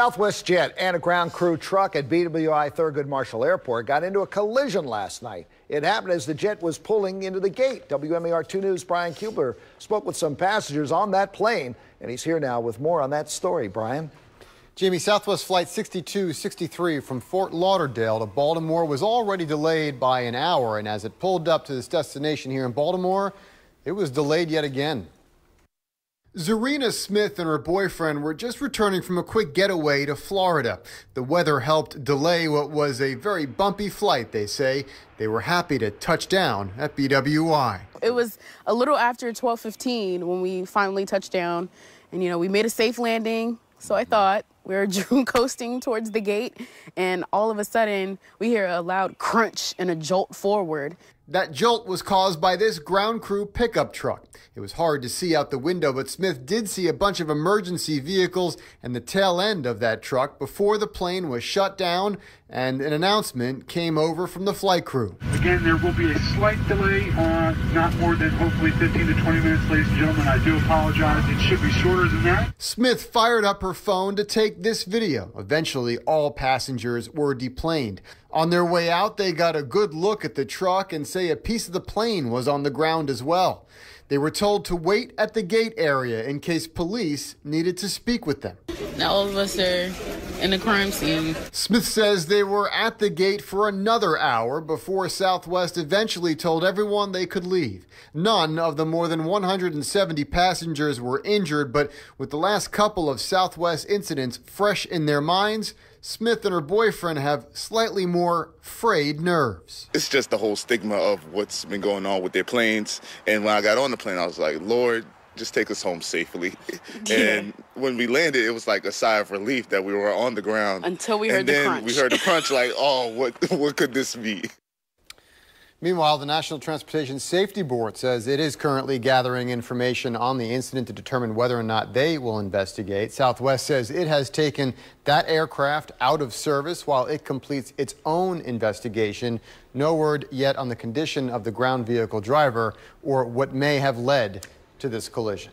Southwest jet and a ground crew truck at BWI Thurgood Marshall Airport got into a collision last night. It happened as the jet was pulling into the gate. WMAR 2 News' Brian Kubler spoke with some passengers on that plane, and he's here now with more on that story. Brian? Jamie, Southwest Flight 6263 from Fort Lauderdale to Baltimore was already delayed by an hour, and as it pulled up to this destination here in Baltimore, it was delayed yet again. Zarina Smith and her boyfriend were just returning from a quick getaway to Florida. The weather helped delay what was a very bumpy flight, they say. They were happy to touch down at BWI. It was a little after 12:15 when we finally touched down, and we made a safe landing. So I thought we were coasting towards the gate, and all of a sudden we hear a loud crunch and a jolt forward. That jolt was caused by this ground crew pickup truck. It was hard to see out the window, but Smith did see a bunch of emergency vehicles and the tail end of that truck before the plane was shut down, and an announcement came over from the flight crew. Again, there will be a slight delay, not more than hopefully 15 to 20 minutes, ladies and gentlemen. I do apologize. It should be shorter than that. Smith fired up her phone to take this video. Eventually, all passengers were deplaned. On their way out, they got a good look at the truck and say a piece of the plane was on the ground as well. They were told to wait at the gate area in case police needed to speak with them. Now all of us are in the crime scene. Smith says they were at the gate for another hour before Southwest eventually told everyone they could leave. None of the more than 170 passengers were injured, but with the last couple of Southwest incidents fresh in their minds, Smith and her boyfriend have slightly more frayed nerves. It's just the whole stigma of what's been going on with their planes. And when I got on the plane, I was like, Lord, just take us home safely. Yeah. And when we landed, it was like a sigh of relief that we were on the ground. Until we heard the crunch. And then we heard the crunch like, oh, what could this be? Meanwhile, the National Transportation Safety Board says it is currently gathering information on the incident to determine whether or not they will investigate. Southwest says it has taken that aircraft out of service while it completes its own investigation. No word yet on the condition of the ground vehicle driver or what may have led to this collision.